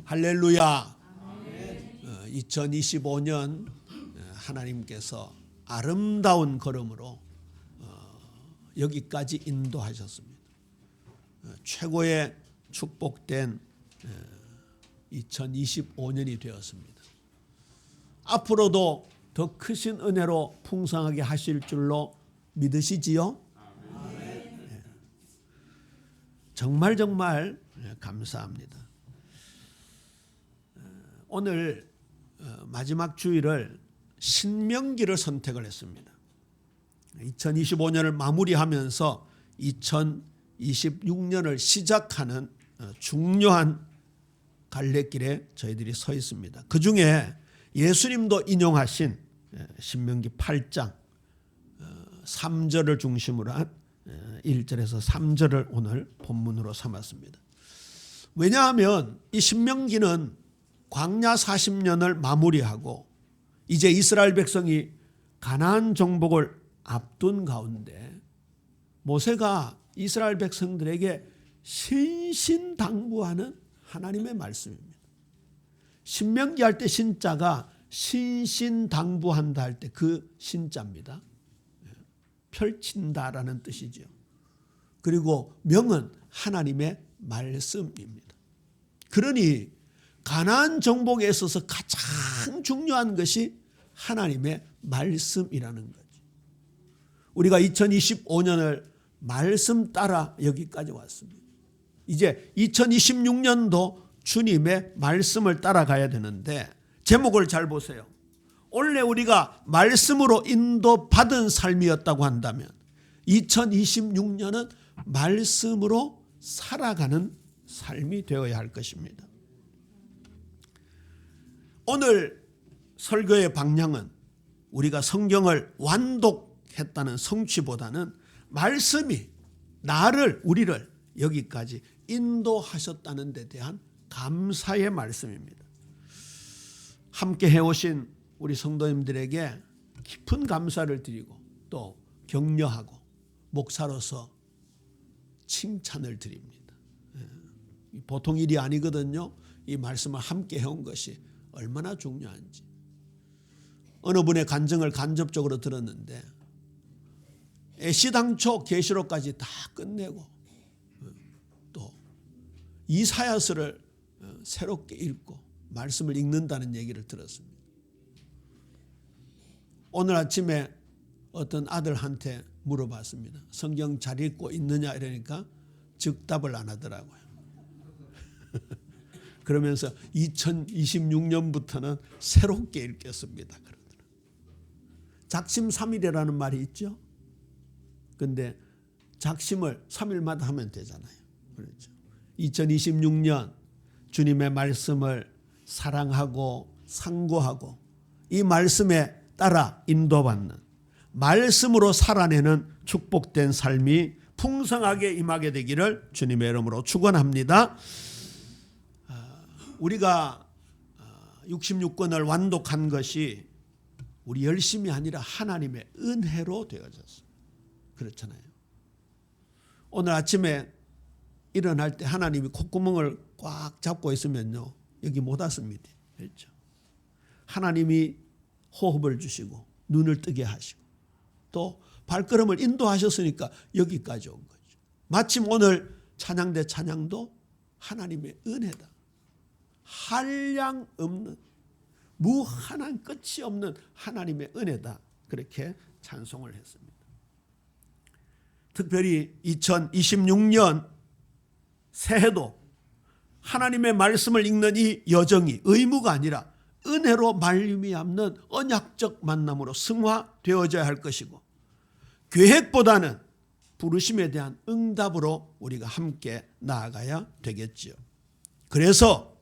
할렐루야. 2025년 하나님께서 아름다운 걸음으로 여기까지 인도하셨습니다. 최고의 축복된 2025년이 되었습니다. 앞으로도 더 크신 은혜로 풍성하게 하실 줄로 믿으시지요? 정말 감사합니다. 오늘 마지막 주일을 신명기를 선택을 했습니다. 2025년을 마무리하면서 2026년을 시작하는 중요한 갈래길에 저희들이 서 있습니다. 그 중에 예수님도 인용하신 신명기 8장 3절을 중심으로 한 1절에서 3절을 오늘 본문으로 삼았습니다. 왜냐하면 이 신명기는 광야 40년을 마무리하고 이제 이스라엘 백성이 가나안 정복을 앞둔 가운데 모세가 이스라엘 백성들에게 신신당부하는 하나님의 말씀입니다. 신명기 할 때 신자가 신신당부한다 할 때 그 신자입니다. 펼친다라는 뜻이죠. 그리고 명은 하나님의 말씀입니다. 그러니 가나안 정복에 있어서 가장 중요한 것이 하나님의 말씀이라는 거죠. 우리가 2025년을 말씀 따라 여기까지 왔습니다. 이제 2026년도 주님의 말씀을 따라가야 되는데 제목을 잘 보세요. 원래 우리가 말씀으로 인도받은 삶이었다고 한다면 2026년은 말씀으로 살아가는 삶이 되어야 할 것입니다. 오늘 설교의 방향은 우리가 성경을 완독했다는 성취보다는 말씀이 우리를 여기까지 인도하셨다는 데 대한 감사의 말씀입니다. 함께 해오신 우리 성도님들에게 깊은 감사를 드리고 또 격려하고 목사로서 칭찬을 드립니다. 보통 일이 아니거든요. 이 말씀을 함께 해온 것이 얼마나 중요한지. 어느 분의 간증을 간접적으로 들었는데 애시당초 계시록까지 다 끝내고 또 이사야서를 새롭게 읽고 말씀을 읽는다는 얘기를 들었습니다. 오늘 아침에 어떤 아들한테 물어봤습니다. 성경 잘 읽고 있느냐 이러니까 즉답을 안 하더라고요. 그러면서 2026년부터는 새롭게 읽겠습니다. 그러더라고요. 작심삼일이라는 말이 있죠. 근데 작심을 3일마다 하면 되잖아요. 그렇죠. 2026년 주님의 말씀을 사랑하고 상고하고 이 말씀에 따라 인도받는 말씀으로 살아내는 축복된 삶이 풍성하게 임하게 되기를 주님의 이름으로 축원합니다. 우리가 66권을 완독한 것이 우리 열심이 아니라 하나님의 은혜로 되어졌어요. 그렇잖아요. 오늘 아침에 일어날 때 하나님이 콧구멍을 꽉 잡고 있으면요 여기 못 왔습니다. 그렇죠? 하나님이 호흡을 주시고 눈을 뜨게 하시고 또 발걸음을 인도하셨으니까 여기까지 온 거죠. 마침 오늘 찬양대 찬양도 하나님의 은혜다. 한량 없는 무한한 끝이 없는 하나님의 은혜다. 그렇게 찬송을 했습니다. 특별히 2026년 새해도 하나님의 말씀을 읽는 이 여정이 의무가 아니라 은혜로 말미암는 언약적 만남으로 승화되어져야 할 것이고 계획보다는 부르심에 대한 응답으로 우리가 함께 나아가야 되겠지요. 그래서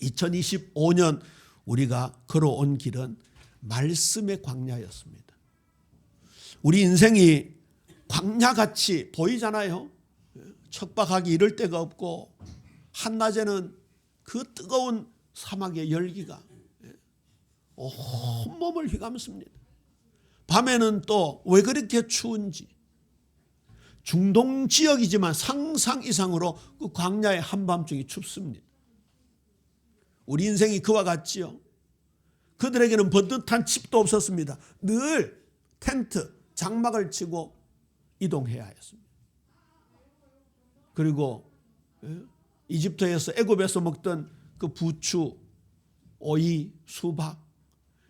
2025년 우리가 걸어온 길은 말씀의 광야였습니다. 우리 인생이 광야같이 보이잖아요. 척박하기 이를 데가 없고 한낮에는 그 뜨거운 사막의 열기가 온몸을 휘감습니다. 밤에는 또 왜 그렇게 추운지 중동 지역이지만 상상 이상으로 그 광야의 한밤중이 춥습니다. 우리 인생이 그와 같지요. 그들에게는 번듯한 집도 없었습니다. 늘 텐트, 장막을 치고 이동해야 했습니다. 그리고 이집트에서 애굽에서 먹던 그 부추, 오이, 수박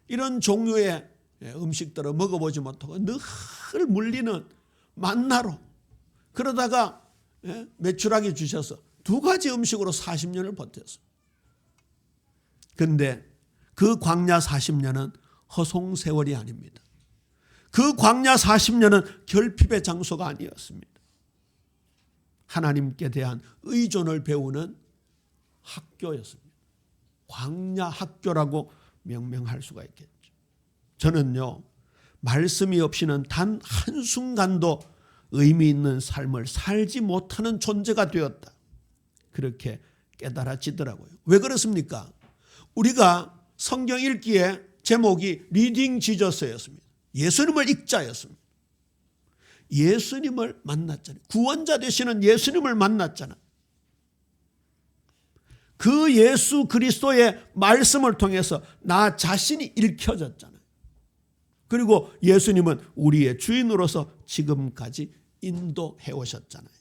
이런 종류의 음식들을 먹어보지 못하고 늘 물리는 만나로 그러다가 메추라기 주셔서 2가지 음식으로 40년을 버텼어요. 그런데 그 광야 40년은 허송세월이 아닙니다. 그 광야 40년은 결핍의 장소가 아니었습니다. 하나님께 대한 의존을 배우는 학교였습니다. 광야 학교라고 명명할 수가 있겠죠. 저는요, 말씀이 없이는 단 한순간도 의미 있는 삶을 살지 못하는 존재가 되었다. 그렇게 깨달아지더라고요. 왜 그렇습니까? 우리가 성경 읽기에 제목이 리딩 지저스였습니다. 예수님을 읽자였습니다. 예수님을 만났잖아요. 구원자 되시는 예수님을 만났잖아요. 그 예수 그리스도의 말씀을 통해서 나 자신이 읽혀졌잖아요. 그리고 예수님은 우리의 주인으로서 지금까지 인도해 오셨잖아요.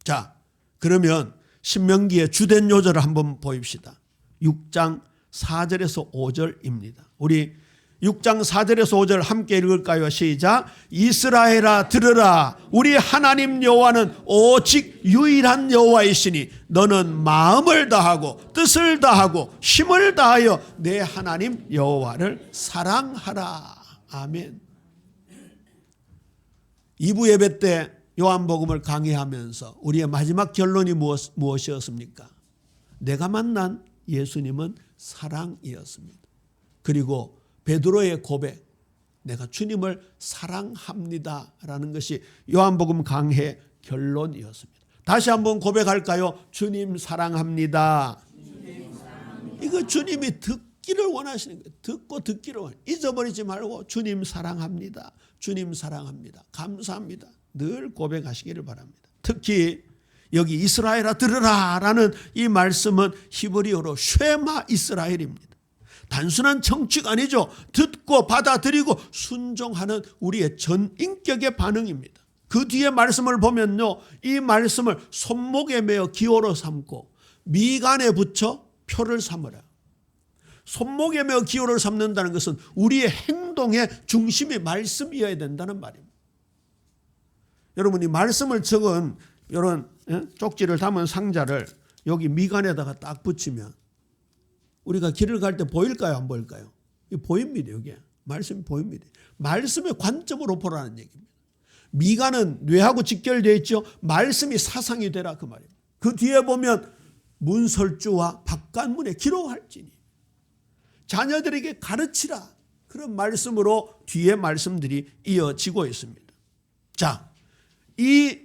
자, 그러면 신명기의 주된 요절을 한번 보입시다. 6장 4절에서 5절입니다. 우리 6장 4절에서 5절 함께 읽을까요? 시작. 이스라엘아 들으라. 우리 하나님 여호와는 오직 유일한 여호와이시니 너는 마음을 다하고 뜻을 다하고 힘을 다하여 내 하나님 여호와를 사랑하라. 아멘. 2부 예배 때 요한복음을 강의하면서 우리의 마지막 결론이 무엇이었습니까? 내가 만난 예수님은 사랑이었습니다. 그리고 베드로의 고백, 내가 주님을 사랑합니다 라는 것이 요한복음 강해 결론이었습니다. 다시 한번 고백할까요? 주님 사랑합니다. 이거 주님이 듣기를 원하시는 거예요. 듣고 듣기를 원해요. 잊어버리지 말고 주님 사랑합니다. 주님 사랑합니다. 감사합니다. 늘 고백하시기를 바랍니다. 특히 여기 이스라엘아 들으라 라는 이 말씀은 히브리어로 쉐마 이스라엘입니다. 단순한 청취가 아니죠. 듣고 받아들이고 순종하는 우리의 전인격의 반응입니다. 그 뒤에 말씀을 보면요, 이 말씀을 손목에 매어 기호로 삼고 미간에 붙여 표를 삼으라. 손목에 매어 기호를 삼는다는 것은 우리의 행동의 중심이 말씀이어야 된다는 말입니다. 여러분이 말씀을 적은 이런 쪽지를 담은 상자를 여기 미간에다가 딱 붙이면 우리가 길을 갈 때 보일까요? 안 보일까요? 보입니다. 여기에. 말씀이 보입니다. 말씀의 관점으로 보라는 얘기입니다. 미간은 뇌하고 직결되어 있죠. 말씀이 사상이 되라 그 말입니다. 그 뒤에 보면 문설주와 바깥문에 기록할지니 자녀들에게 가르치라. 그런 말씀으로 뒤에 말씀들이 이어지고 있습니다. 자, 이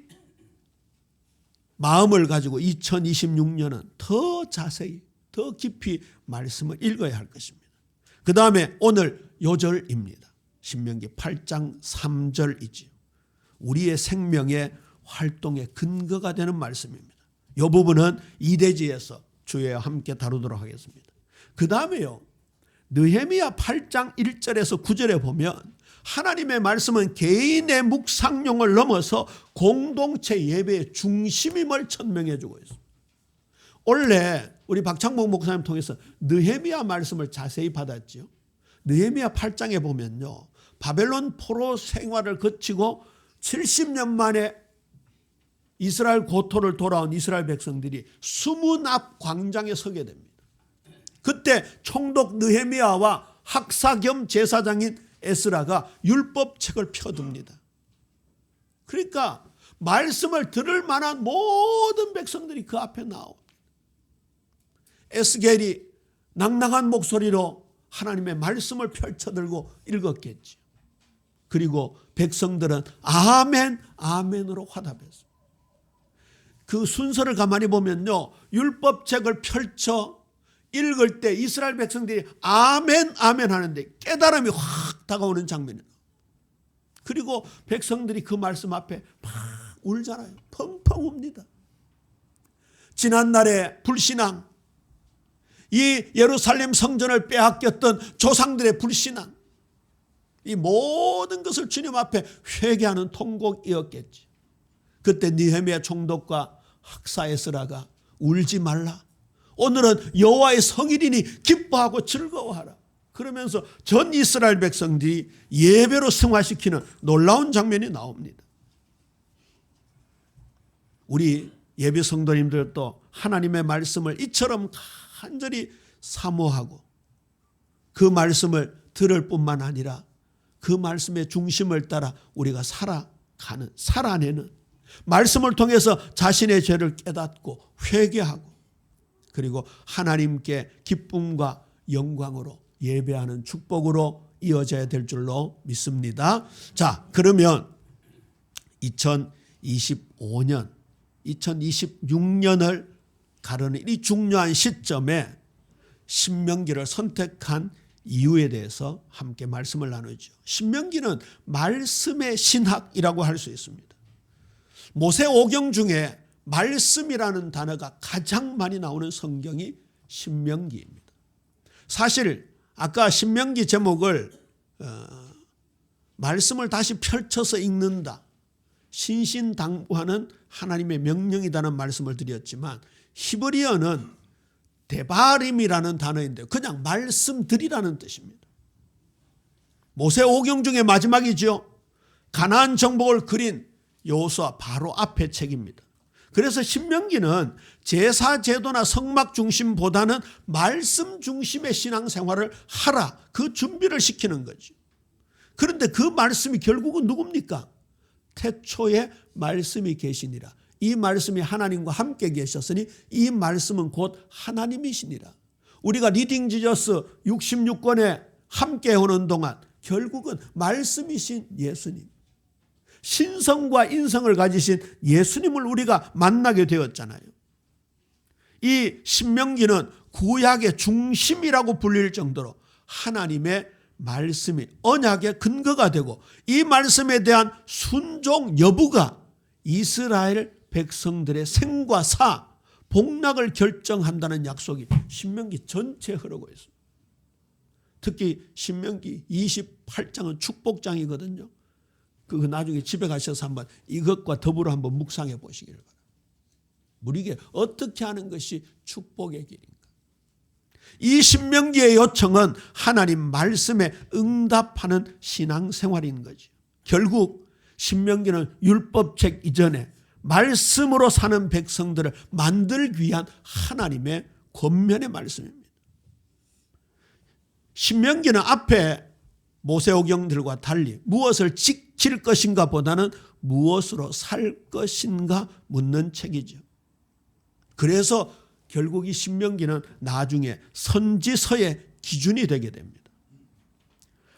마음을 가지고 2026년은 더 자세히 더 깊이 말씀을 읽어야 할 것입니다. 그 다음에 오늘 요절입니다. 신명기 8장 3절이지요. 우리의 생명의 활동의 근거가 되는 말씀입니다. 이 부분은 이대지에서 주에 함께 다루도록 하겠습니다. 그 다음에요, 느헤미야 8장 1절에서 9절에 보면 하나님의 말씀은 개인의 묵상용을 넘어서 공동체 예배의 중심임을 천명해 주고 있습니다. 원래 우리 박창복 목사님 통해서 느헤미야 말씀을 자세히 받았죠. 느헤미야 8장에 보면요, 바벨론 포로 생활을 거치고 70년 만에 이스라엘 고토를 돌아온 이스라엘 백성들이 수문 앞 광장에 서게 됩니다. 그때 총독 느헤미야와 학사 겸 제사장인 에스라가 율법책을 펴둡니다. 그러니까 말씀을 들을 만한 모든 백성들이 그 앞에 나옵니다. 에스겔이 낭낭한 목소리로 하나님의 말씀을 펼쳐들고 읽었겠지. 그리고 백성들은 아멘, 아멘으로 화답했어요. 그 순서를 가만히 보면요, 율법책을 펼쳐 읽을 때 이스라엘 백성들이 아멘, 아멘 하는데 깨달음이 확 다가오는 장면이에요. 그리고 백성들이 그 말씀 앞에 막 울잖아요. 펑펑 웁니다. 지난날의 불신앙, 이 예루살렘 성전을 빼앗겼던 조상들의 불신앙, 이 모든 것을 주님 앞에 회개하는 통곡이었겠지. 그때 느헤미야 총독과 학사 에스라가 울지 말라, 오늘은 여호와의 성일이니 기뻐하고 즐거워하라, 그러면서 전 이스라엘 백성들이 예배로 승화시키는 놀라운 장면이 나옵니다. 우리 예배 성도님들도 하나님의 말씀을 이처럼 간절히 사모하고 그 말씀을 들을 뿐만 아니라 그 말씀의 중심을 따라 우리가 살아내는, 말씀을 통해서 자신의 죄를 깨닫고 회개하고 그리고 하나님께 기쁨과 영광으로 예배하는 축복으로 이어져야 될 줄로 믿습니다. 자, 그러면 2025년, 2026년을 가르는 이 중요한 시점에 신명기를 선택한 이유에 대해서 함께 말씀을 나누죠. 신명기는 말씀의 신학이라고 할 수 있습니다. 모세오경 중에 말씀이라는 단어가 가장 많이 나오는 성경이 신명기입니다. 사실 아까 신명기 제목을 말씀을 다시 펼쳐서 읽는다, 신신당부하는 하나님의 명령이라는 말씀을 드렸지만 히브리어는 데바림이라는 단어인데 그냥 말씀들이라는 뜻입니다. 모세오경 중에 마지막이죠. 가나안 정복을 그린 여호수아 바로 앞의 책입니다. 그래서 신명기는 제사 제도나 성막 중심보다는 말씀 중심의 신앙생활을 하라, 그 준비를 시키는 거죠. 그런데 그 말씀이 결국은 누굽니까? 태초에 말씀이 계시니라. 이 말씀이 하나님과 함께 계셨으니 이 말씀은 곧 하나님이시니라. 우리가 리딩 지저스 66권에 함께 오는 동안 결국은 말씀이신 예수님, 신성과 인성을 가지신 예수님을 우리가 만나게 되었잖아요. 이 신명기는 구약의 중심이라고 불릴 정도로 하나님의 말씀이 언약의 근거가 되고 이 말씀에 대한 순종 여부가 이스라엘 백성들의 생과 사, 복락을 결정한다는 약속이 신명기 전체에 흐르고 있습니다. 특히 신명기 28장은 축복장이거든요. 그거 나중에 집에 가셔서 한번 이것과 더불어 한번 묵상해 보시기를 바랍니다. 우리에게 어떻게 하는 것이 축복의 길인가? 이 신명기의 요청은 하나님 말씀에 응답하는 신앙생활인 거죠. 결국 신명기는 율법책 이전에 말씀으로 사는 백성들을 만들기 위한 하나님의 권면의 말씀입니다. 신명기는 앞에 모세오경들과 달리 무엇을 지킬 것인가 보다는 무엇으로 살 것인가 묻는 책이죠. 그래서 결국 이 신명기는 나중에 선지서의 기준이 되게 됩니다.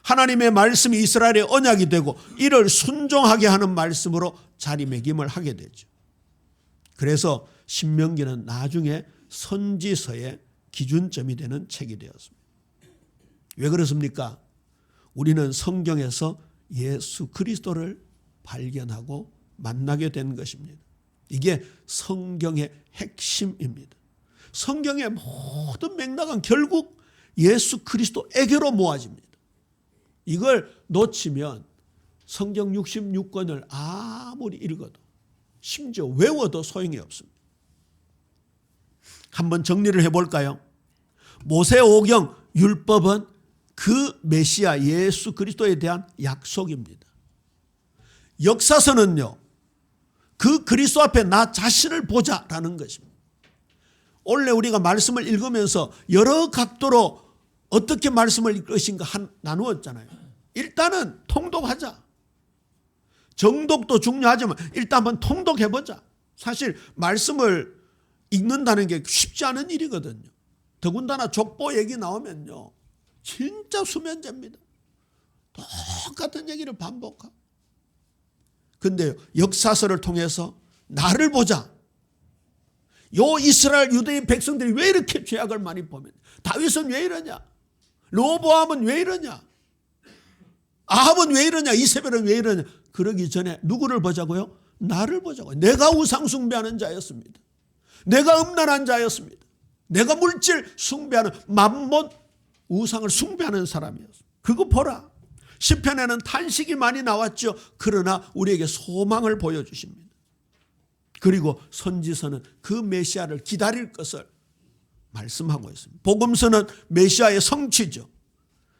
하나님의 말씀이 이스라엘의 언약이 되고 이를 순종하게 하는 말씀으로 자리매김을 하게 되죠. 그래서 신명기는 나중에 선지서의 기준점이 되는 책이 되었습니다. 왜 그렇습니까? 우리는 성경에서 예수 그리스도를 발견하고 만나게 된 것입니다. 이게 성경의 핵심입니다. 성경의 모든 맥락은 결국 예수 그리스도에게로 모아집니다. 이걸 놓치면 성경 66권을 아무리 읽어도 심지어 외워도 소용이 없습니다. 한번 정리를 해볼까요? 모세오경 율법은 그 메시아 예수 그리스도에 대한 약속입니다. 역사서는요, 그 그리스도 앞에 나 자신을 보자라는 것입니다. 원래 우리가 말씀을 읽으면서 여러 각도로 어떻게 말씀을 읽을 것인가 나누었잖아요. 일단은 통독하자. 정독도 중요하지만 일단 한번 통독해보자. 사실 말씀을 읽는다는 게 쉽지 않은 일이거든요. 더군다나 족보 얘기 나오면요, 진짜 수면제입니다. 똑같은 얘기를 반복하고. 근데 역사서를 통해서 나를 보자. 요 이스라엘 유대인 백성들이 왜 이렇게 죄악을 많이 범했냐? 다윗은 왜 이러냐? 로보암은 왜 이러냐? 아합은 왜 이러냐? 이세벨은 왜 이러냐? 그러기 전에 누구를 보자고요? 나를 보자고요. 내가 우상 숭배하는 자였습니다. 내가 음란한 자였습니다. 내가 물질 숭배하는 맘몬 우상을 숭배하는 사람이었습니다. 그거 보라. 시편에는 탄식이 많이 나왔죠. 그러나 우리에게 소망을 보여주십니다. 그리고 선지서는 그 메시아를 기다릴 것을 말씀하고 있습니다. 복음서는 메시아의 성취죠.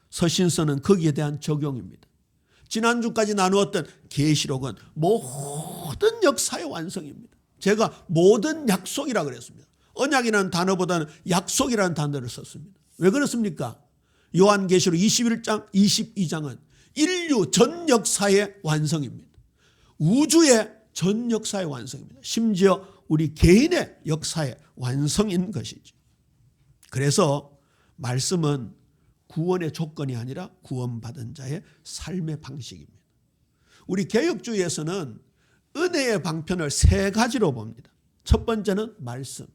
서신서는 거기에 대한 적용입니다. 지난주까지 나누었던 계시록은 모든 역사의 완성입니다. 제가 모든 약속이라 그랬습니다. 언약이라는 단어보다는 약속이라는 단어를 썼습니다. 왜 그렇습니까? 요한계시록 21장, 22장은 인류 전 역사의 완성입니다. 우주의 전 역사의 완성입니다. 심지어 우리 개인의 역사의 완성인 것이죠. 그래서 말씀은 구원의 조건이 아니라 구원받은 자의 삶의 방식입니다. 우리 개혁주의에서는 은혜의 방편을 세 가지로 봅니다. 첫 번째는 말씀,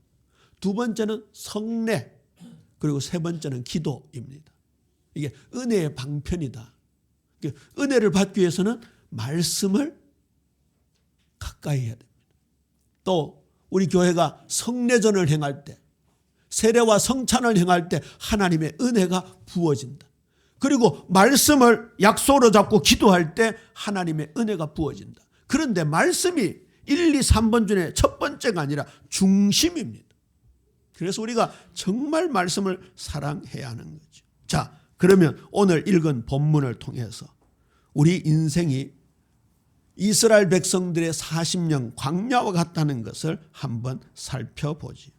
두 번째는 성례, 그리고 세 번째는 기도입니다. 이게 은혜의 방편이다. 은혜를 받기 위해서는 말씀을 가까이 해야 됩니다. 또 우리 교회가 성례전을 행할 때, 세례와 성찬을 행할 때 하나님의 은혜가 부어진다. 그리고 말씀을 약속으로 잡고 기도할 때 하나님의 은혜가 부어진다. 그런데 말씀이 1, 2, 3번 중에 첫 번째가 아니라 중심입니다. 그래서 우리가 정말 말씀을 사랑해야 하는 거죠. 자, 그러면 오늘 읽은 본문을 통해서 우리 인생이 이스라엘 백성들의 40년 광야와 같다는 것을 한번 살펴보지.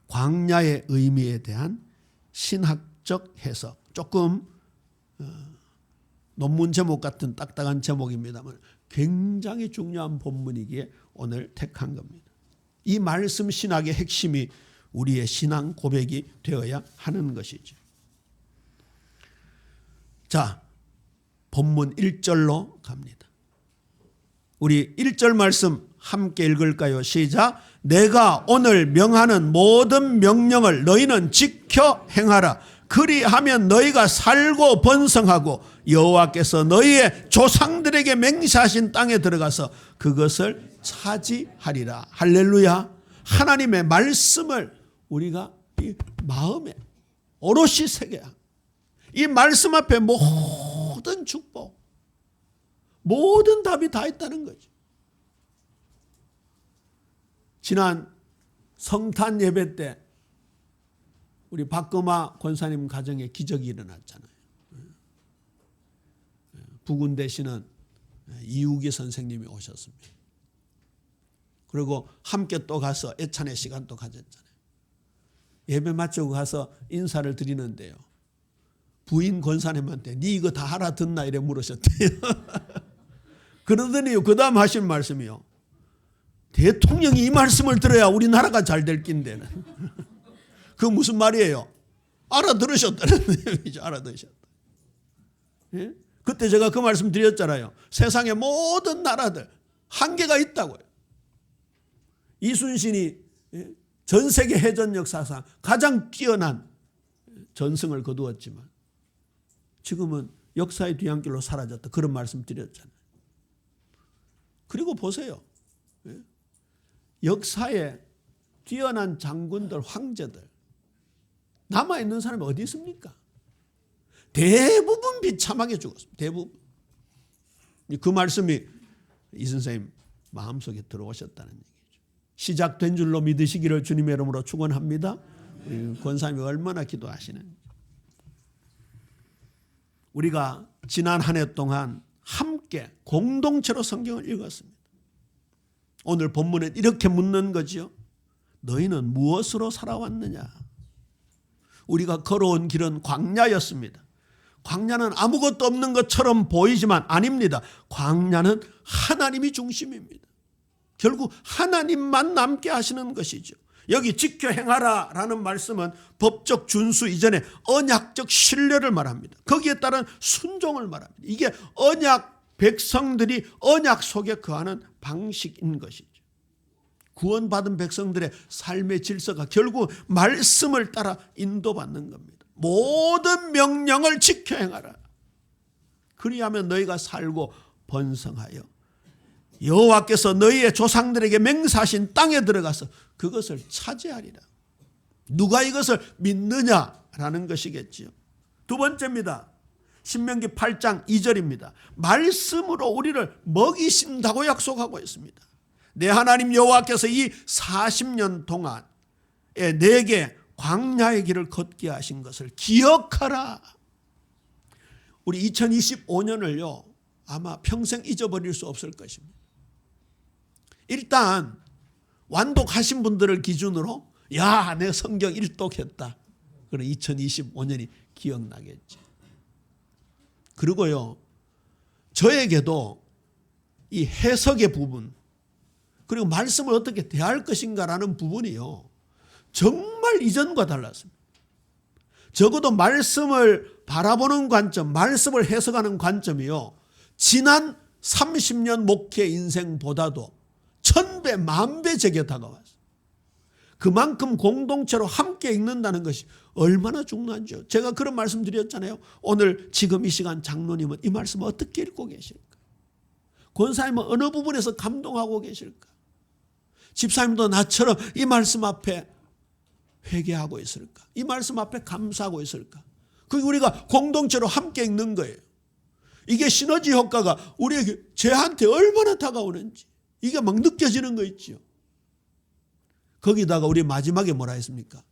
광야의 의미에 대한 신학적 해석. 조금 논문 제목 같은 딱딱한 제목입니다만 굉장히 중요한 본문이기에 오늘 택한 겁니다. 이 말씀 신학의 핵심이 우리의 신앙 고백이 되어야 하는 것이죠. 자, 본문 1절로 갑니다. 우리 1절 말씀 함께 읽을까요? 시작. 내가 오늘 명하는 모든 명령을 너희는 지켜 행하라. 그리하면 너희가 살고 번성하고 여호와께서 너희의 조상들에게 맹세하신 땅에 들어가서 그것을 차지하리라. 할렐루야. 하나님의 말씀을 우리가 이 마음에 오롯이 새겨야. 이 말씀 앞에 모든 축복, 모든 답이 다 있다는 거죠. 지난 성탄 예배 때 우리 박금화 권사님 가정에 기적이 일어났잖아요. 부군 되시는 이우기 선생님이 오셨습니다. 그리고 함께 또 가서 애찬의 시간도 가졌잖아요. 예배 마치고 가서 인사를 드리는데요. 부인 권사님한테 네 이거 다 알아듣나 이래 물으셨대요. 그러더니 그 다음 하신 말씀이요. 대통령이 이 말씀을 들어야 우리나라가 잘 될 낀데. 그 무슨 말이에요? 알아들으셨다는 내용이죠. 알아들으셨다. 예? 그때 제가 그 말씀 드렸잖아요. 세상의 모든 나라들 한계가 있다고요. 이순신이 전 세계 해전 역사상 가장 뛰어난 전승을 거두었지만 지금은 역사의 뒤안길로 사라졌다. 그런 말씀 드렸잖아요. 그리고 보세요. 역사에 뛰어난 장군들, 황제들 남아있는 사람이 어디 있습니까? 대부분 비참하게 죽었습니다. 대부분. 그 말씀이 이 선생님 마음속에 들어오셨다는 얘기죠. 시작된 줄로 믿으시기를 주님의 이름으로 축원합니다. 권사님이 얼마나 기도하시는지. 우리가 지난 한 해 동안 함께 공동체로 성경을 읽었습니다. 오늘 본문은 이렇게 묻는 거죠. 너희는 무엇으로 살아왔느냐? 우리가 걸어온 길은 광야였습니다. 광야는 아무것도 없는 것처럼 보이지만 아닙니다. 광야는 하나님이 중심입니다. 결국 하나님만 남게 하시는 것이죠. 여기 지켜 행하라 라는 말씀은 법적 준수 이전에 언약적 신뢰를 말합니다. 거기에 따른 순종을 말합니다. 이게 언약 백성들이 언약 속에 거하는 방식인 것이죠. 구원받은 백성들의 삶의 질서가 결국 말씀을 따라 인도받는 겁니다. 모든 명령을 지켜 행하라. 그리하면 너희가 살고 번성하여 여호와께서 너희의 조상들에게 맹세하신 땅에 들어가서 그것을 차지하리라. 누가 이것을 믿느냐라는 것이겠지요. 두 번째입니다. 신명기 8장 2절입니다. 말씀으로 우리를 먹이신다고 약속하고 있습니다. 내 하나님 여호와께서 이 40년 동안 내게 광야의 길을 걷게 하신 것을 기억하라. 우리 2025년을요 아마 평생 잊어버릴 수 없을 것입니다. 일단 완독하신 분들을 기준으로 야, 내 성경 일독했다. 그럼 2025년이 기억나겠지. 그리고요 저에게도 이 해석의 부분 그리고 말씀을 어떻게 대할 것인가라는 부분이요 정말 이전과 달랐습니다. 적어도 말씀을 바라보는 관점, 말씀을 해석하는 관점이요 지난 30년 목회 인생보다도 1000배, 10,000배 제게 다가왔어요. 그만큼 공동체로 함께 읽는다는 것이 얼마나 중요한지요. 제가 그런 말씀 드렸잖아요. 오늘 지금 이 시간 장로님은 이 말씀을 어떻게 읽고 계실까? 권사님은 어느 부분에서 감동하고 계실까? 집사님도 나처럼 이 말씀 앞에 회개하고 있을까? 이 말씀 앞에 감사하고 있을까? 그게 우리가 공동체로 함께 읽는 거예요. 이게 시너지 효과가 우리에게 저한테 얼마나 다가오는지 이게 막 느껴지는 거 있지요. 거기다가 우리 마지막에 뭐라 했습니까?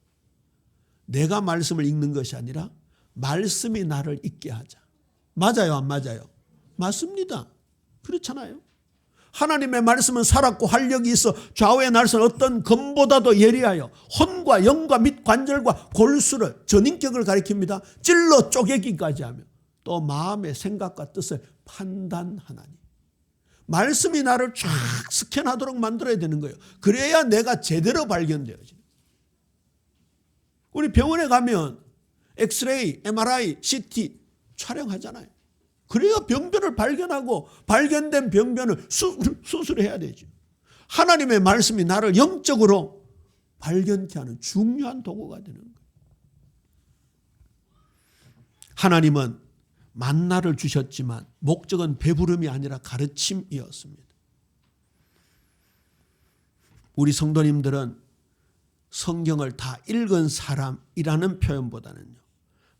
내가 말씀을 읽는 것이 아니라 말씀이 나를 읽게 하자. 맞아요, 안 맞아요? 맞습니다. 그렇잖아요. 하나님의 말씀은 살았고 활력이 있어 좌우의 날선 어떤 검보다도 예리하여 혼과 영과 및 관절과 골수를 전인격을 가리킵니다. 찔러 쪼개기까지 하며 또 마음의 생각과 뜻을 판단하나니. 말씀이 나를 쫙 스캔하도록 만들어야 되는 거예요. 그래야 내가 제대로 발견되어져요. 우리 병원에 가면 엑스레이, MRI, CT 촬영하잖아요. 그래야 병변을 발견하고 발견된 병변을 수술해야 되죠. 하나님의 말씀이 나를 영적으로 발견케 하는 중요한 도구가 되는 거예요. 하나님은 만나를 주셨지만 목적은 배부름이 아니라 가르침이었습니다. 우리 성도님들은 성경을 다 읽은 사람이라는 표현보다는요.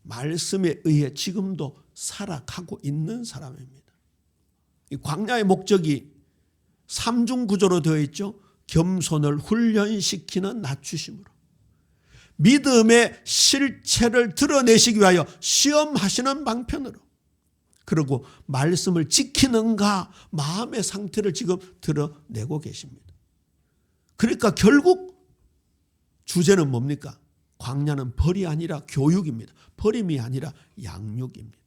말씀에 의해 지금도 살아가고 있는 사람입니다. 이 광야의 목적이 삼중 구조로 되어 있죠. 겸손을 훈련시키는 낮추심으로. 믿음의 실체를 드러내시기 위하여 시험하시는 방편으로. 그리고 말씀을 지키는가 마음의 상태를 지금 드러내고 계십니다. 그러니까 결국 주제는 뭡니까? 광야는 벌이 아니라 교육입니다. 버림이 아니라 양육입니다.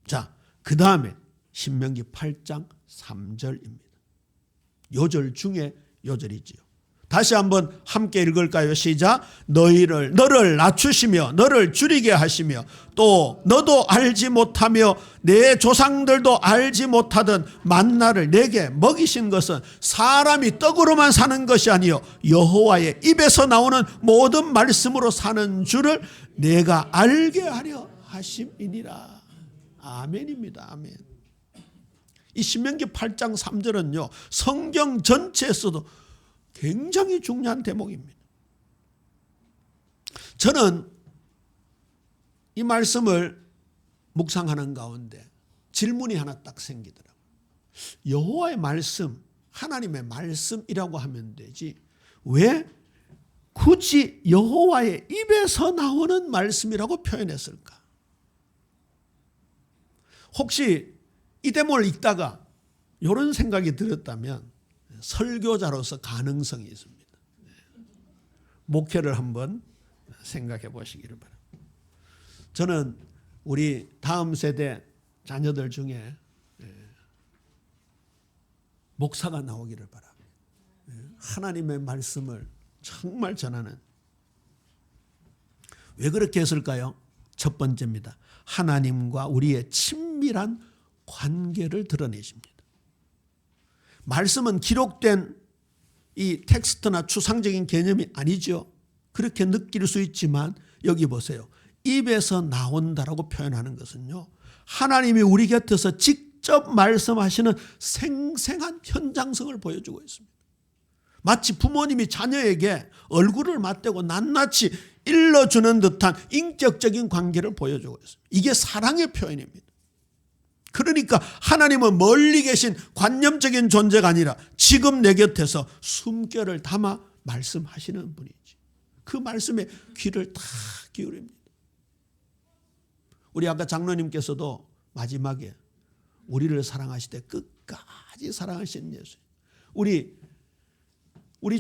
자, 그 다음에 신명기 8장 3절입니다. 요절 중에 요절이지요. 다시 한번 함께 읽을까요? 시작. 너를 낮추시며 너를 줄이게 하시며 또 너도 알지 못하며 내 조상들도 알지 못하던 만나를 내게 먹이신 것은 사람이 떡으로만 사는 것이 아니요 여호와의 입에서 나오는 모든 말씀으로 사는 줄을 내가 알게 하려 하심이니라. 아멘입니다. 아멘. 이 신명기 8장 3절은요 성경 전체에서도 굉장히 중요한 대목입니다. 저는 이 말씀을 묵상하는 가운데 질문이 하나 딱 생기더라고요. 여호와의 말씀, 하나님의 말씀이라고 하면 되지 왜 굳이 여호와의 입에서 나오는 말씀이라고 표현했을까? 혹시 이 대목을 읽다가 이런 생각이 들었다면 설교자로서 가능성이 있습니다. 목회를 한번 생각해 보시기를 바랍니다. 저는 우리 다음 세대 자녀들 중에 목사가 나오기를 바랍니다. 하나님의 말씀을 정말 전하는. 왜 그렇게 했을까요? 첫 번째입니다. 하나님과 우리의 친밀한 관계를 드러내십니다. 말씀은 기록된 이 텍스트나 추상적인 개념이 아니죠. 그렇게 느낄 수 있지만 여기 보세요. 입에서 나온다라고 표현하는 것은요. 하나님이 우리 곁에서 직접 직접 말씀하시는 생생한 현장성을 보여주고 있습니다. 마치 부모님이 자녀에게 얼굴을 맞대고 낱낱이 일러주는 듯한 인격적인 관계를 보여주고 있습니다. 이게 사랑의 표현입니다. 그러니까 하나님은 멀리 계신 관념적인 존재가 아니라 지금 내 곁에서 숨결을 담아 말씀하시는 분이지. 그 말씀에 귀를 다 기울입니다. 우리 아까 장로님께서도 마지막에 우리를 사랑하실 때 끝까지 사랑하신 예수. 우리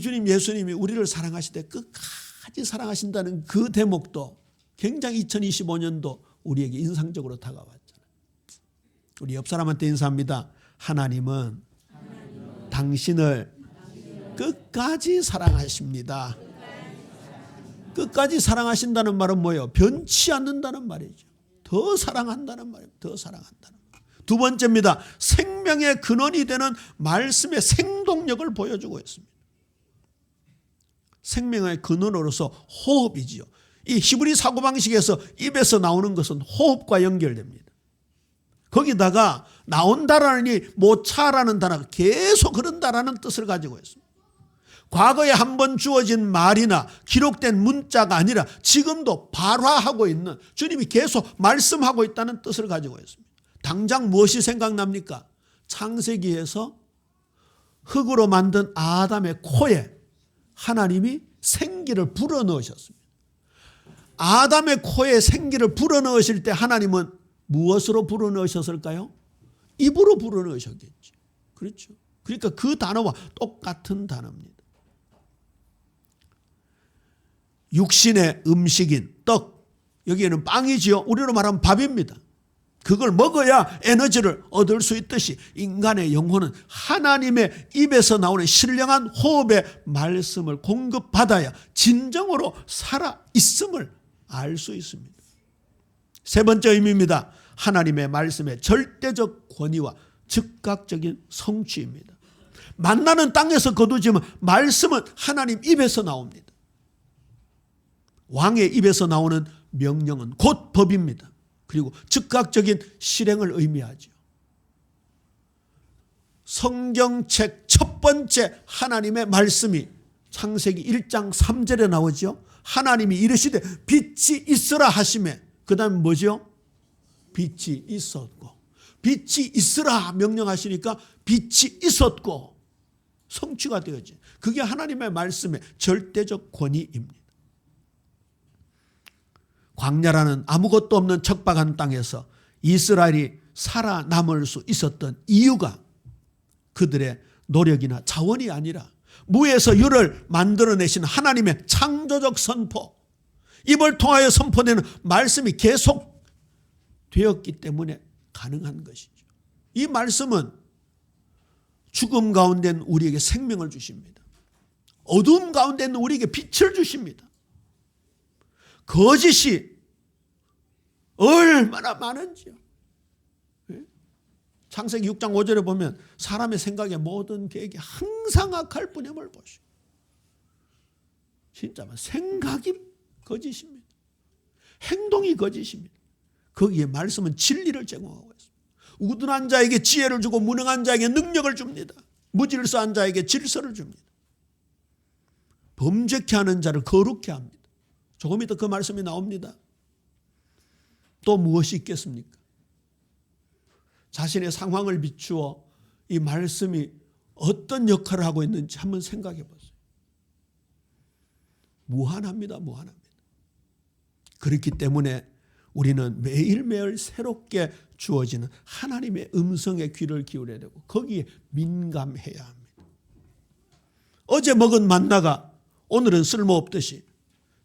주님 예수님이 우리를 사랑하실 때 끝까지 사랑하신다는 그 대목도 굉장히 2025년도 우리에게 인상적으로 다가왔잖아요. 우리 옆 사람한테 인사합니다. 하나님은 당신을 끝까지 사랑하십니다. 끝까지 사랑하신다는 말은 뭐예요? 변치 않는다는 말이죠. 더 사랑한다는 말입니다. 더 사랑한다는 말. 두 번째입니다. 생명의 근원이 되는 말씀의 생동력을 보여주고 있습니다. 생명의 근원으로서 호흡이지요. 이 히브리 사고방식에서 입에서 나오는 것은 호흡과 연결됩니다. 거기다가 나온다라니 모차라는 단어가 계속 흐른다라는 뜻을 가지고 있습니다. 과거에 한번 주어진 말이나 기록된 문자가 아니라 지금도 발화하고 있는, 주님이 계속 말씀하고 있다는 뜻을 가지고 있습니다. 당장 무엇이 생각납니까? 창세기에서 흙으로 만든 아담의 코에 하나님이 생기를 불어넣으셨습니다. 아담의 코에 생기를 불어넣으실 때 하나님은 무엇으로 불어넣으셨을까요? 입으로 불어넣으셨겠죠. 그렇죠. 그러니까 그 단어와 똑같은 단어입니다. 육신의 음식인 떡, 여기에는 빵이지요. 우리로 말하면 밥입니다. 그걸 먹어야 에너지를 얻을 수 있듯이 인간의 영혼은 하나님의 입에서 나오는 신령한 호흡의 말씀을 공급받아야 진정으로 살아있음을 알 수 있습니다. 세 번째 의미입니다. 하나님의 말씀의 절대적 권위와 즉각적인 성취입니다. 만나는 땅에서 거두지만 말씀은 하나님 입에서 나옵니다. 왕의 입에서 나오는 명령은 곧 법입니다. 그리고 즉각적인 실행을 의미하죠. 성경책 첫 번째 하나님의 말씀이 창세기 1장 3절에 나오죠. 하나님이 이르시되 빛이 있으라 하시매, 그 다음에 뭐죠? 빛이 있었고, 빛이 있으라 명령하시니까 빛이 있었고 성취가 되어지. 그게 하나님의 말씀의 절대적 권위입니다. 광야라는 아무것도 없는 척박한 땅에서 이스라엘이 살아남을 수 있었던 이유가 그들의 노력이나 자원이 아니라 무에서 유를 만들어내신 하나님의 창조적 선포, 입을 통하여 선포되는 말씀이 계속 되었기 때문에 가능한 것이죠. 이 말씀은 죽음 가운데 있는 우리에게 생명을 주십니다. 어두움 가운데 있는 우리에게 빛을 주십니다. 거짓이 얼마나 많은지요. 창세기 6장 5절에 보면 사람의 생각에 모든 계획이 항상 악할 뿐임을 보시고, 진짜 생각이 거짓입니다. 행동이 거짓입니다. 거기에 말씀은 진리를 제공하고 있습니다. 우둔한 자에게 지혜를 주고 무능한 자에게 능력을 줍니다. 무질서한 자에게 질서를 줍니다. 범죄케 하는 자를 거룩케 합니다. 조금 이따 그 말씀이 나옵니다. 또 무엇이 있겠습니까? 자신의 상황을 비추어 이 말씀이 어떤 역할을 하고 있는지 한번 생각해 보세요. 무한합니다. 무한합니다. 그렇기 때문에 우리는 매일매일 새롭게 주어지는 하나님의 음성에 귀를 기울여야 되고 거기에 민감해야 합니다. 어제 먹은 만나가 오늘은 쓸모없듯이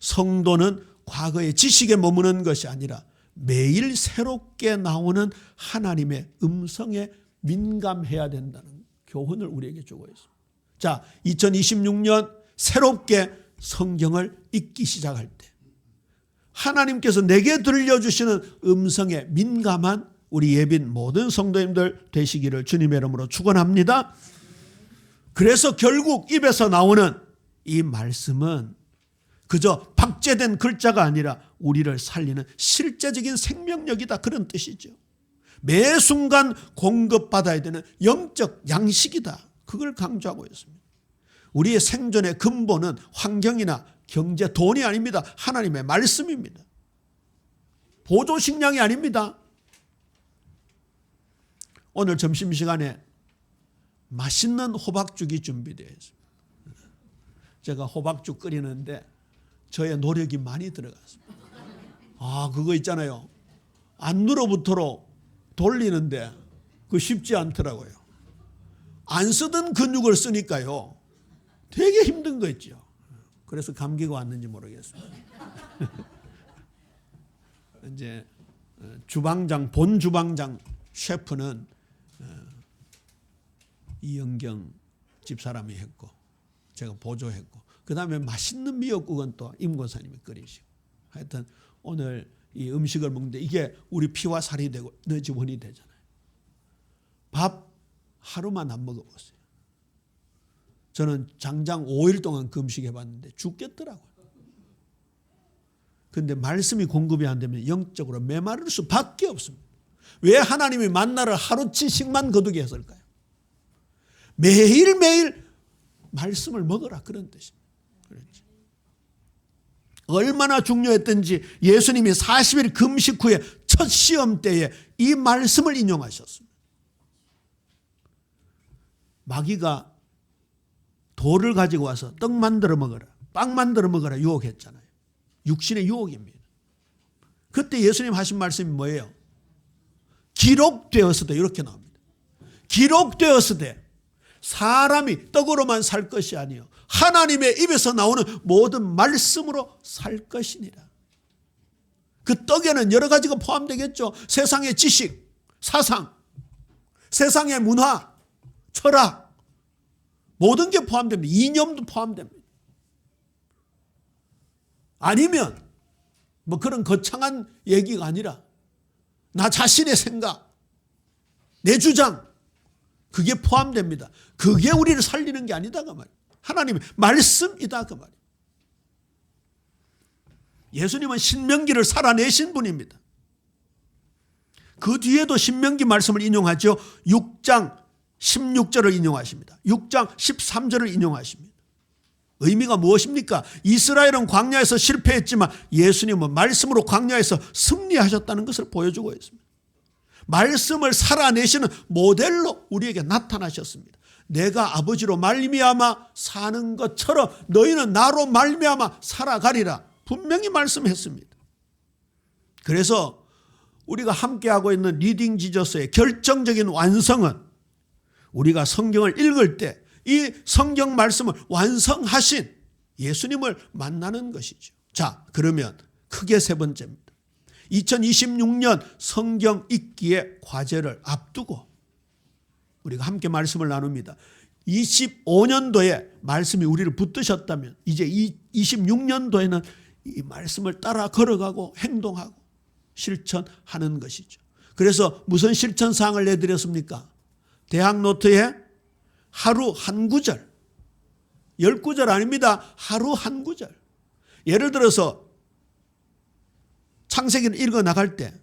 성도는 과거의 지식에 머무는 것이 아니라 매일 새롭게 나오는 하나님의 음성에 민감해야 된다는 교훈을 우리에게 주고 있습니다. 자, 2026년 새롭게 성경을 읽기 시작할 때 하나님께서 내게 들려주시는 음성에 민감한 우리 예빈 모든 성도님들 되시기를 주님의 이름으로 축원합니다. 그래서 결국 입에서 나오는 이 말씀은 그저 박제된 글자가 아니라 우리를 살리는 실제적인 생명력이다, 그런 뜻이죠. 매 순간 공급받아야 되는 영적 양식이다. 그걸 강조하고 있습니다. 우리의 생존의 근본은 환경이나 경제, 돈이 아닙니다. 하나님의 말씀입니다. 보조식량이 아닙니다. 오늘 점심시간에 맛있는 호박죽이 준비되어 있습니다. 제가 호박죽 끓이는데 저의 노력이 많이 들어갔습니다. 그거 있잖아요. 안으로부터로 돌리는데 그거 쉽지 않더라고요. 안 쓰던 근육을 쓰니까요. 되게 힘든 거 있죠. 그래서 감기가 왔는지 모르겠습니다. 이제 본 주방장 셰프는 이영경 집사람이 했고 제가 보조했고 그 다음에 맛있는 미역국은 또 임권사님이 끓이시고 하여튼 오늘 이 음식을 먹는데 이게 우리 피와 살이 되고 내 지원이 되잖아요. 밥 하루만 안 먹어봤어요. 저는 장장 5일 동안 금식해봤는데 죽겠더라고요. 그런데 말씀이 공급이 안 되면 영적으로 메마를 수밖에 없습니다. 왜 하나님이 만나를 하루치씩만 거두게 했을까요? 매일매일 말씀을 먹으라 그런 뜻입니다. 그렇지. 얼마나 중요했던지 예수님이 40일 금식 후에 첫 시험 때에 이 말씀을 인용하셨습니다. 마귀가 돌을 가지고 와서 떡 만들어 먹어라, 빵 만들어 먹어라 유혹했잖아요. 육신의 유혹입니다. 그때 예수님 하신 말씀이 뭐예요? 기록되었으되 이렇게 나옵니다. 기록되었으되 사람이 떡으로만 살 것이 아니요 하나님의 입에서 나오는 모든 말씀으로 살 것이니라. 그 떡에는 여러 가지가 포함되겠죠. 세상의 지식, 사상, 세상의 문화, 철학 모든 게 포함됩니다. 이념도 포함됩니다. 아니면 뭐 그런 거창한 얘기가 아니라 나 자신의 생각, 내 주장 그게 포함됩니다. 그게 우리를 살리는 게 아니다 그 말이에요. 하나님의 말씀이다 그 말이에요. 예수님은 신명기를 살아내신 분입니다. 그 뒤에도 신명기 말씀을 인용하죠. 6장 16절을 인용하십니다. 6장 13절을 인용하십니다. 의미가 무엇입니까? 이스라엘은 광야에서 실패했지만 예수님은 말씀으로 광야에서 승리하셨다는 것을 보여주고 있습니다. 말씀을 살아내시는 모델로 우리에게 나타나셨습니다. 내가 아버지로 말미암아 사는 것처럼 너희는 나로 말미암아 살아가리라 분명히 말씀했습니다. 그래서 우리가 함께하고 있는 리딩 지저스의 결정적인 완성은 우리가 성경을 읽을 때 이 성경 말씀을 완성하신 예수님을 만나는 것이죠. 자, 그러면 크게 세 번째입니다. 2026년 성경 읽기의 과제를 앞두고 우리가 함께 말씀을 나눕니다. 25년도에 말씀이 우리를 붙드셨다면 이제 26년도에는 이 말씀을 따라 걸어가고 행동하고 실천하는 것이죠. 그래서 무슨 실천사항을 내드렸습니까? 대학 노트에 하루 한 구절, 10구절 아닙니다. 하루 한 구절. 예를 들어서 창세기를 읽어 나갈 때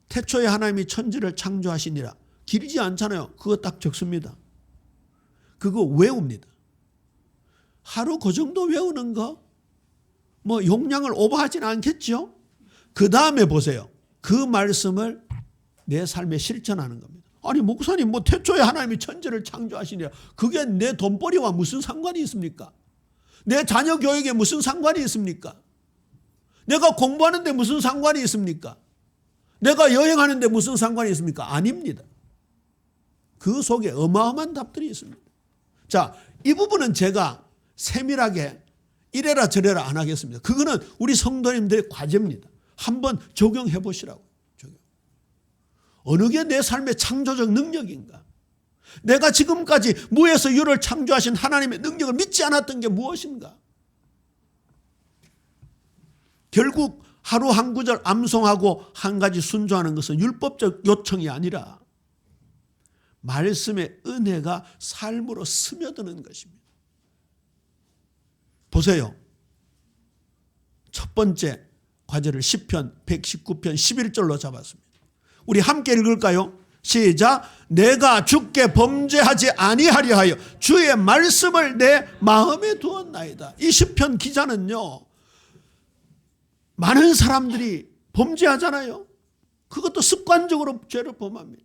태초에 하나님이 천지를 창조하시니라. 길지 않잖아요. 그거 딱 적습니다. 그거 외웁니다. 하루 그 정도 외우는 거 뭐 용량을 오버하지는 않겠죠. 그 다음에 보세요. 그 말씀을 내 삶에 실천하는 겁니다. 아니 목사님 뭐 태초에 하나님이 천지를 창조하시니라. 그게 내 돈벌이와 무슨 상관이 있습니까? 내 자녀 교육에 무슨 상관이 있습니까? 내가 공부하는데 무슨 상관이 있습니까? 내가 여행하는데 무슨 상관이 있습니까? 아닙니다. 그 속에 어마어마한 답들이 있습니다. 자, 이 부분은 제가 세밀하게 이래라 저래라 안 하겠습니다. 그거는 우리 성도님들의 과제입니다. 한번 적용해 보시라고. 어느 게 내 삶의 창조적 능력인가? 내가 지금까지 무에서 유를 창조하신 하나님의 능력을 믿지 않았던 게 무엇인가? 결국 하루 한 구절 암송하고 한 가지 순종하는 것은 율법적 요청이 아니라 말씀의 은혜가 삶으로 스며드는 것입니다. 보세요. 첫 번째 과제를 시편 119편 11절로 잡았습니다. 우리 함께 읽을까요? 시작. 내가 주께 범죄하지 아니하려 하여 주의 말씀을 내 마음에 두었나이다. 이 시편 기자는요, 많은 사람들이 범죄하잖아요. 그것도 습관적으로 죄를 범합니다.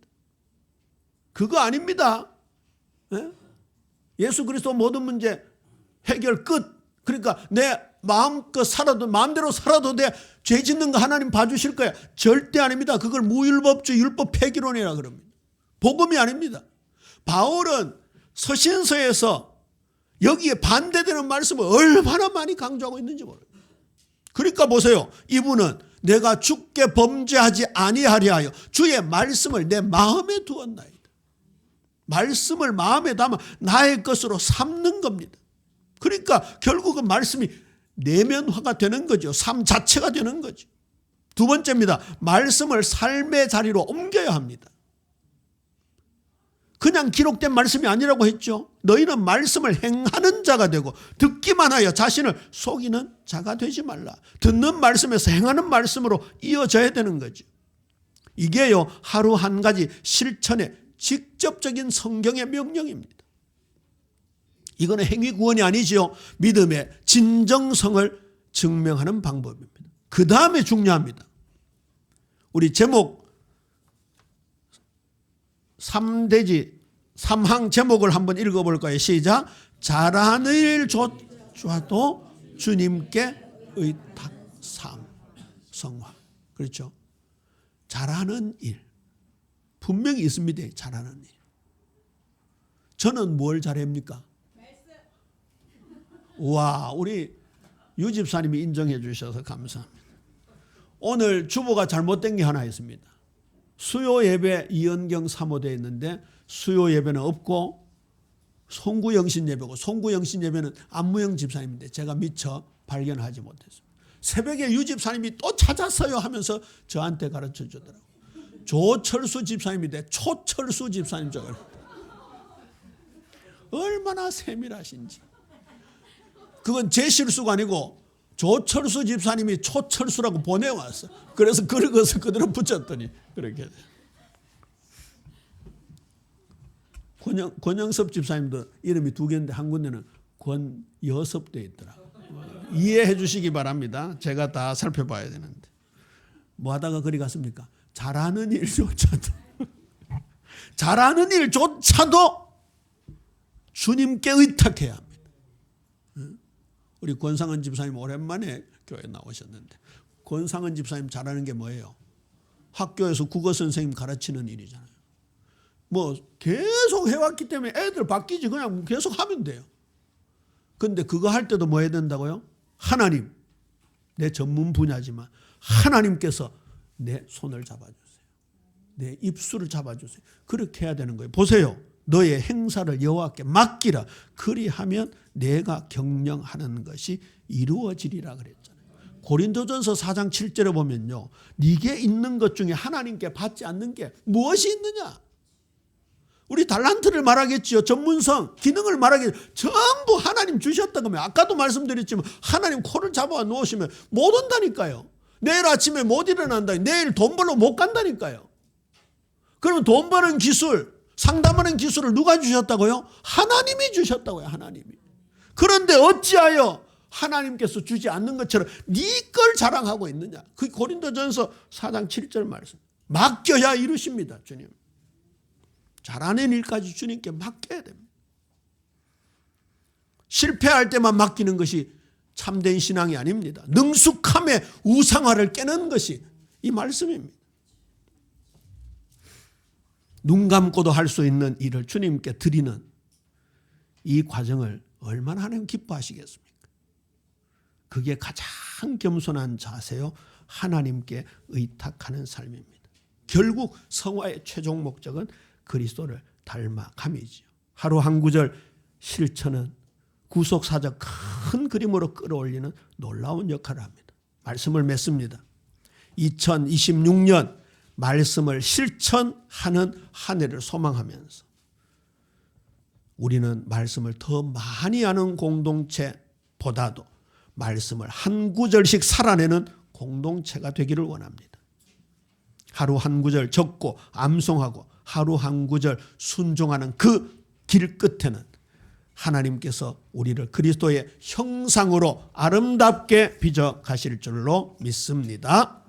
그거 아닙니다. 예? 예수 그리스도 모든 문제 해결 끝. 그러니까 내 마음껏 살아도, 마음대로 살아도 돼, 죄 짓는 거 하나님 봐주실 거야. 절대 아닙니다. 그걸 무율법주의 율법 폐기론이라 그럽니다. 복음이 아닙니다. 바울은 서신서에서 여기에 반대되는 말씀을 얼마나 많이 강조하고 있는지 모릅니다. 그러니까 보세요. 이분은 내가 주께 범죄하지 아니하려 하여 주의 말씀을 내 마음에 두었나이다. 말씀을 마음에 담아 나의 것으로 삼는 겁니다. 그러니까 결국은 말씀이 내면화가 되는 거죠. 삶 자체가 되는 거죠. 두 번째입니다. 말씀을 삶의 자리로 옮겨야 합니다. 그냥 기록된 말씀이 아니라고 했죠. 너희는 말씀을 행하는 자가 되고 듣기만 하여 자신을 속이는 자가 되지 말라. 듣는 말씀에서 행하는 말씀으로 이어져야 되는 거죠. 이게요, 하루 한 가지 실천의 직접적인 성경의 명령입니다. 이거는 행위 구원이 아니지요. 믿음의 진정성을 증명하는 방법입니다. 그 다음에 중요합니다. 우리 제목 3항 제목을 한번 읽어볼 거예요. 시작. 잘하는 일조차도 주님께 의탁 성화. 그렇죠. 잘하는 일. 분명히 있습니다. 잘하는 일. 저는 뭘 잘합니까? 와, 우리 유 집사님이 인정해 주셔서 감사합니다. 오늘 주보가 잘못된 게 하나 있습니다. 수요 예배 이연경 사모되어 있는데 수요 예배는 없고 송구영신 예배고, 송구영신 예배는 안무영 집사님인데 제가 미처 발견하지 못했습니다. 새벽에 유 집사님이 또 찾았어요 하면서 저한테 가르쳐 주더라고요. 조철수 집사님인데 초철수 집사님 적을. 얼마나 세밀하신지. 그건 제 실수가 아니고 조철수 집사님이 초철수라고 보내왔어. 그래서 긁어서 그대로 붙였더니 그렇게 돼요. 권영섭 집사님도 이름이 두 개인데 한 군데는 권여섭 되어 있더라고요. 이해해 주시기 바랍니다. 제가 다 살펴봐야 되는데. 뭐 하다가 그리 갔습니까? 잘하는 일조차도 주님께 의탁해야 합니다. 우리 권상은 집사님 오랜만에 교회 나오셨는데, 권상은 집사님 잘하는 게 뭐예요? 학교에서 국어 선생님 가르치는 일이잖아요. 뭐 계속 해왔기 때문에 애들 바뀌지 그냥 계속 하면 돼요. 근데 그거 할 때도 뭐 해야 된다고요? 하나님, 내 전문 분야지만 하나님께서 내 손을 잡아주세요. 내 입술을 잡아주세요. 그렇게 해야 되는 거예요. 보세요. 너의 행사를 여호와께 맡기라. 그리하면 내가 경영하는 것이 이루어지리라 그랬잖아요. 고린도전서 4장 7절에 보면요, 네게 있는 것 중에 하나님께 받지 않는 게 무엇이 있느냐? 우리 달란트를 말하겠지요. 전문성, 기능을 말하겠지요. 전부 하나님 주셨다고 하면, 아까도 말씀드렸지만 하나님 코를 잡아 놓으시면 못 온다니까요. 내일 아침에 못 일어난다. 내일 돈 벌러 못 간다니까요. 그러면 돈 버는 기술, 상담하는 기술을 누가 주셨다고요? 하나님이 주셨다고요. 하나님이. 그런데 어찌하여 하나님께서 주지 않는 것처럼 네 걸 자랑하고 있느냐? 그 고린도전서 4장 7절 말씀. 맡겨야 이루십니다. 주님. 잘하는 일까지 주님께 맡겨야 됩니다. 실패할 때만 맡기는 것이 참된 신앙이 아닙니다. 능숙함의 우상화를 깨는 것이 이 말씀입니다. 눈 감고도 할 수 있는 일을 주님께 드리는 이 과정을 얼마나 하나님 기뻐하시겠습니까? 그게 가장 겸손한 자세요. 하나님께 의탁하는 삶입니다. 결국 성화의 최종 목적은 그리스도를 닮아감이지요. 하루 한 구절 실천은 구속사적 큰 그림으로 끌어올리는 놀라운 역할을 합니다. 말씀을 맺습니다. 2026년 말씀을 실천하는 한 해를 소망하면서 우리는 말씀을 더 많이 아는 공동체보다도 말씀을 한 구절씩 살아내는 공동체가 되기를 원합니다. 하루 한 구절 적고 암송하고 하루 한 구절 순종하는 그 길 끝에는 하나님께서 우리를 그리스도의 형상으로 아름답게 빚어 가실 줄로 믿습니다.